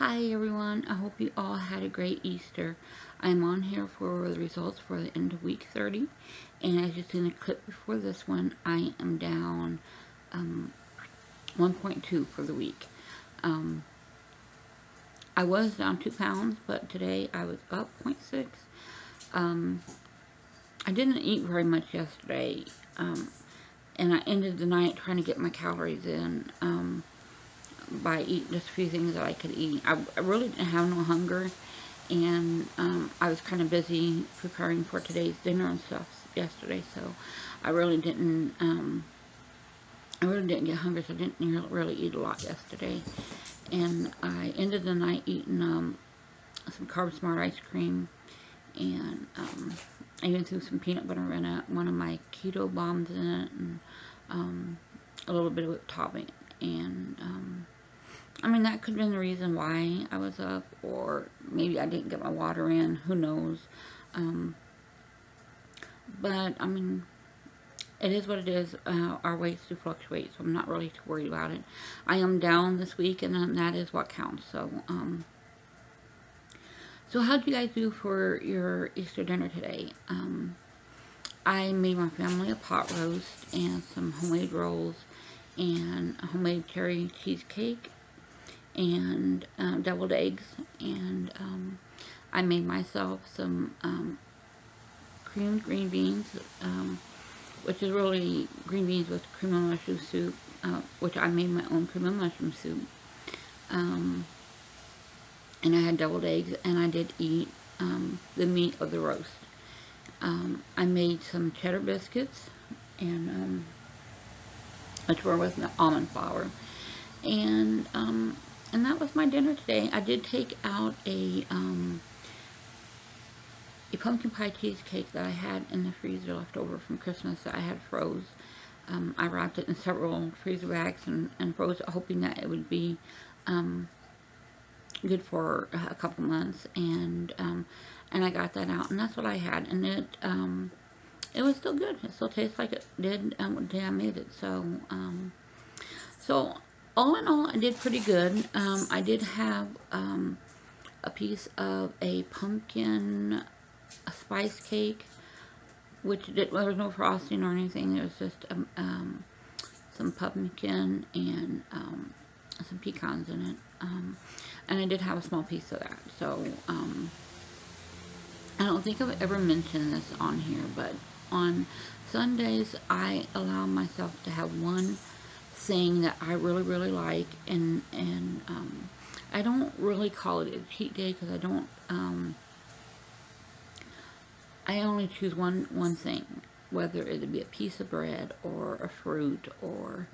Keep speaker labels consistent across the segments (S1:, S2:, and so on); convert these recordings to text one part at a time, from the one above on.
S1: Hi everyone, I hope you all had a great Easter. I'm on here for the results for the end of week 30, and as you seen the clip before this one, I am down 1.2 for the week. I was down 2 pounds, but today I was up 0.6. I didn't eat very much yesterday, and I ended the night trying to get my calories in by eating just a few things that I could eat. I really didn't have no hunger, and I was kind of busy preparing for today's dinner and stuff yesterday, so I really didn't get hungry, so I didn't really eat a lot yesterday. And I ended the night eating some Carb Smart ice cream, and I even threw some peanut butter in it, one of my keto bombs in it, and a little bit of whipped topping. And I mean, that could have been the reason why I was up, or maybe I didn't get my water in, who knows. But, I mean, it is what it is. Our weights do fluctuate, so I'm not really too worried about it. I am down this week, and that is what counts. So, so how'd you guys do for your Easter dinner today? I made my family a pot roast and some homemade rolls and a homemade cherry cheesecake and deviled eggs, and I made myself some creamed green beans, which is really green beans with cream of mushroom soup, which I made my own cream of mushroom soup, and I had deviled eggs, and I did eat the meat of the roast. I made some cheddar biscuits, and which were with almond flour, and that was my dinner today. I did take out a pumpkin pie cheesecake that I had in the freezer left over from Christmas that I had froze. I wrapped it in several freezer bags and froze it, hoping that it would be good for a couple months, and I got that out, and that's what I had, and it was still good. It still tastes like it did the day I made it. So so all in all, I did pretty good. I did have a piece of a pumpkin spice cake, which there was no frosting or anything. It was just some pumpkin and some pecans in it. And I did have a small piece of that. So I don't think I've ever mentioned this on here, but on Sundays I allow myself to have one thing that I really like, and I don't really call it a cheat day, because I don't I only choose one thing, whether it be a piece of bread or a fruit, or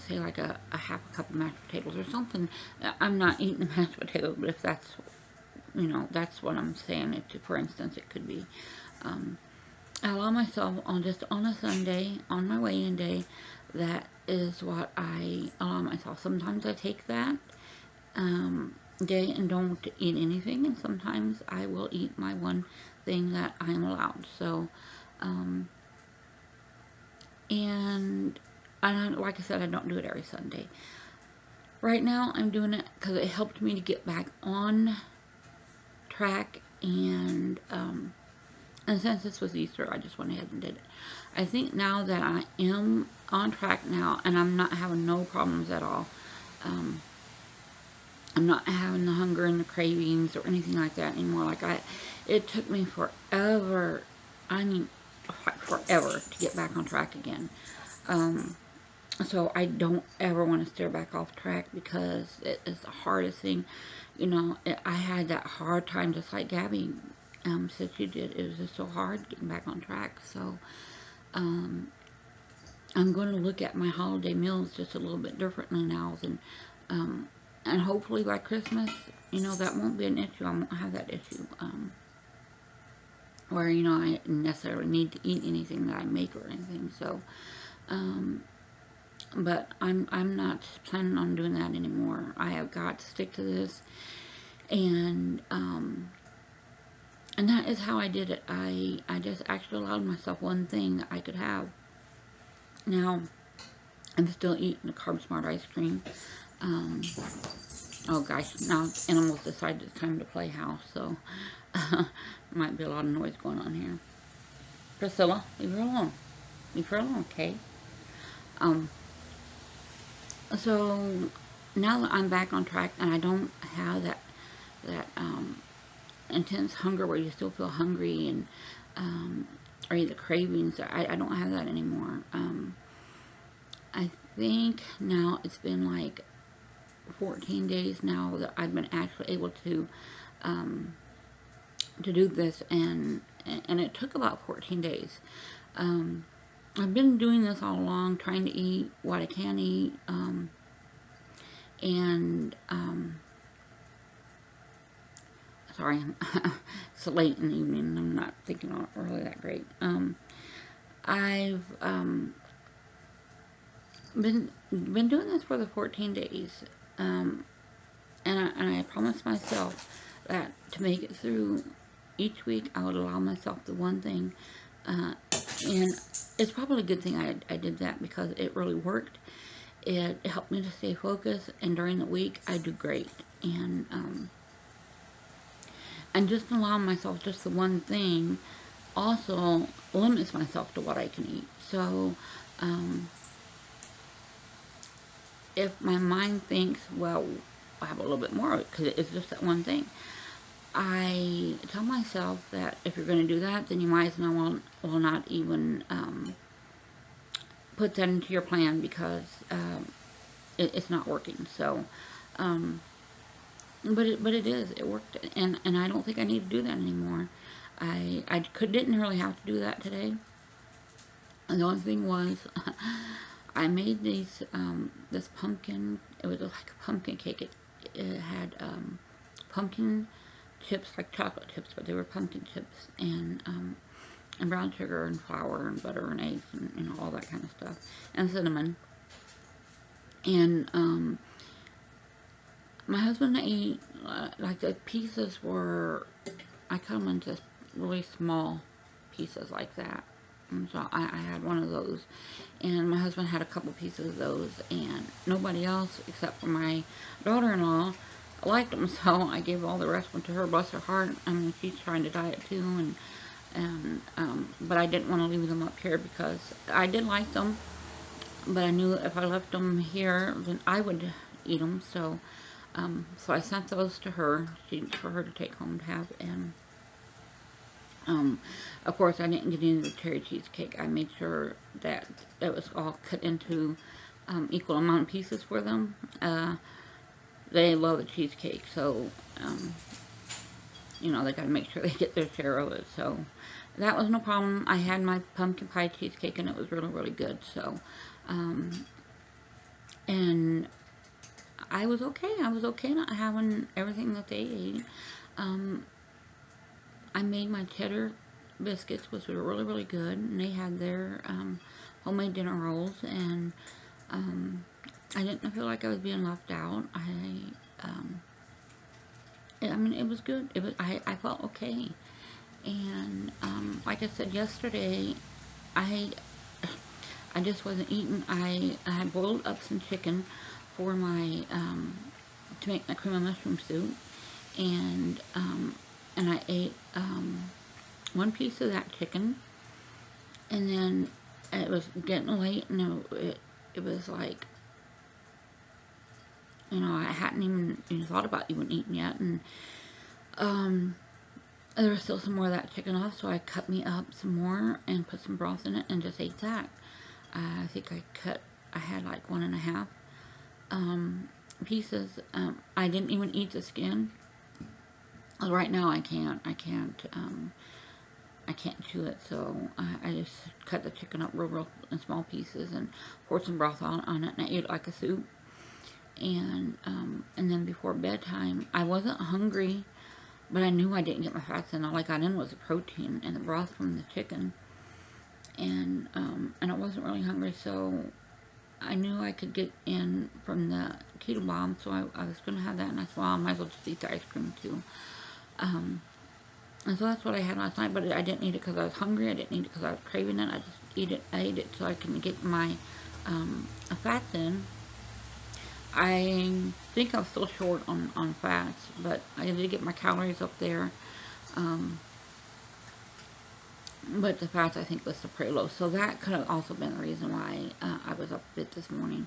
S1: say like a half a cup of mashed potatoes or something. I'm not eating the mashed potatoes, but if that's, that's what I'm saying. For instance, it could be I allow myself on a Sunday, on my weigh-in day, that is what I allow myself. Sometimes I take that day and don't eat anything, and sometimes I will eat my one thing that I'm allowed. So, and like I said, I don't do it every Sunday. Right now, I'm doing it because it helped me to get back on track, and since this was Easter, I just went ahead and did it. I think now that I am on track now, and I'm not having no problems at all. I'm not having the hunger and the cravings or anything like that anymore. It took me forever, I mean, forever to get back on track again. So I don't ever want to steer back off track, because it is the hardest thing. I had that hard time, just like Gabby said she did. It was just so hard getting back on track. So I'm going to look at my holiday meals just a little bit differently now, and hopefully by Christmas, that won't be an issue. I won't have that issue where I necessarily need to eat anything that I make or anything. So but I'm not planning on doing that anymore. I have got to stick to this, and that is how I did it. I just actually allowed myself one thing that I could have. Now, I'm still eating the Carb Smart ice cream. Um, oh gosh, now animals decided it's time to play house, so might be a lot of noise going on here. Priscilla, leave her alone. Leave her alone, okay? Um, so now that I'm back on track and I don't have that intense hunger where you still feel hungry and or the cravings, I don't have that anymore. I think now it's been like 14 days now that I've been actually able to do this, and it took about 14 days. I've been doing this all along, trying to eat what I can eat, and sorry, it's late in the evening. I'm not thinking really that great. I've been doing this for the 14 days, and I promised myself that to make it through each week, I would allow myself the one thing, and it's probably a good thing I did that, because it really worked. It helped me to stay focused, and during the week, I do great. And just allowing myself just the one thing also limits myself to what I can eat. So, if my mind thinks, well, I have a little bit more of it, because it's just that one thing, I tell myself that if you're going to do that, then you might as well not even put that into your plan, because it's not working. So, but it worked, and I don't think I need to do that anymore. I didn't really have to do that today. And the only thing was, I made these this pumpkin. It was like a pumpkin cake. It had pumpkin chips, like chocolate chips, but they were pumpkin chips, and brown sugar and flour and butter and eggs and all that kind of stuff, and cinnamon. And my husband ate, like, the pieces were, I cut them into really small pieces like that. And so I had one of those, and my husband had a couple pieces of those, and nobody else except for my daughter-in-law liked them, so I gave all the rest to her. Bless her heart. I mean, she's trying to diet too, but I didn't want to leave them up here, because I did like them, but I knew if I left them here, then I would eat them. So I sent those to her, for her to take home to have. And of course, I didn't get into the cherry cheesecake. I made sure that it was all cut into equal amount of pieces for them. They love the cheesecake, so you know, they got to make sure they get their share of it. So that was no problem. I had my pumpkin pie cheesecake, and it was really, really good. So and I was okay. I was okay not having everything that they ate. I made my cheddar biscuits, which were really, really good, and they had their homemade dinner rolls, and I didn't feel like I was being left out. I mean, it was good. I felt okay. And like I said yesterday, I just wasn't eating. I had boiled up some chicken for my to make my cream of mushroom soup, and I ate one piece of that chicken, and then it was getting late, and it was like, you know, I hadn't even thought about even eating yet, and there was still some more of that chicken off, so I cut me up some more and put some broth in it and just ate that. I think I had like 1.5 pieces. I didn't even eat the skin. Right now I can't chew it, so I just cut the chicken up real in small pieces and poured some broth on it, and I ate it like a soup. And then before bedtime, I wasn't hungry, but I knew I didn't get my fats in. All I got in was the protein and the broth from the chicken, and I wasn't really hungry, so I knew I could get in from the keto bomb, so I was going to have that, and I thought, well, I might as well just eat the ice cream too. And so that's what I had last night, but I didn't eat it because I was hungry. I didn't eat it because I was craving it. I ate it so I can get my fats in. I think I'm still short on fats, but I did get my calories up there. Um, but the fats I think was pretty low, so that could have also been the reason why I was up a bit this morning.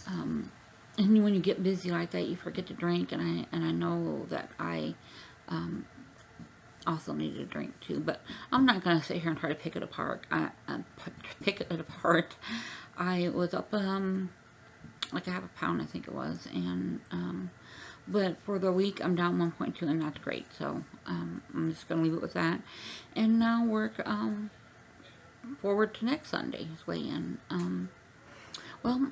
S1: Um, and when you get busy like that, you forget to drink, and I know that I um, also needed a drink too. But I'm not gonna sit here and try to pick it apart. Pick it apart. I was up like a half a pound, I think it was, and but for the week I'm down 1.2, and that's great. So I'm just gonna leave it with that, and now work forward to next Sunday's weigh-in. Well,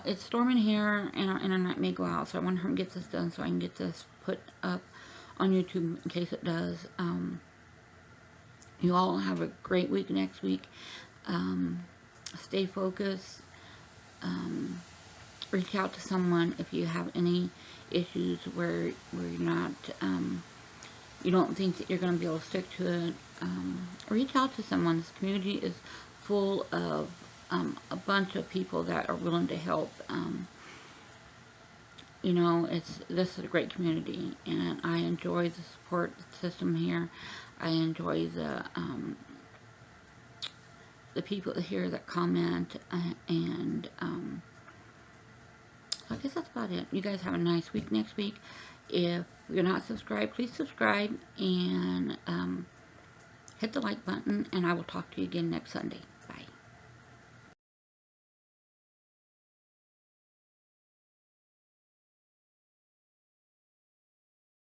S1: it's storming here, and our internet may go out, so I want to get this done so I can get this put up on YouTube in case it does. You all have a great week next week. Stay focused. Reach out to someone if you have any issues where you're not, you don't think that you're going to be able to stick to it. Reach out to someone. This community is full of a bunch of people that are willing to help. You know, this is a great community, and I enjoy the support system here. I enjoy the people here that comment, and I guess that's about it. You guys have a nice week next week. If you're not subscribed, please subscribe, and hit the like button, and I will talk to you again next Sunday.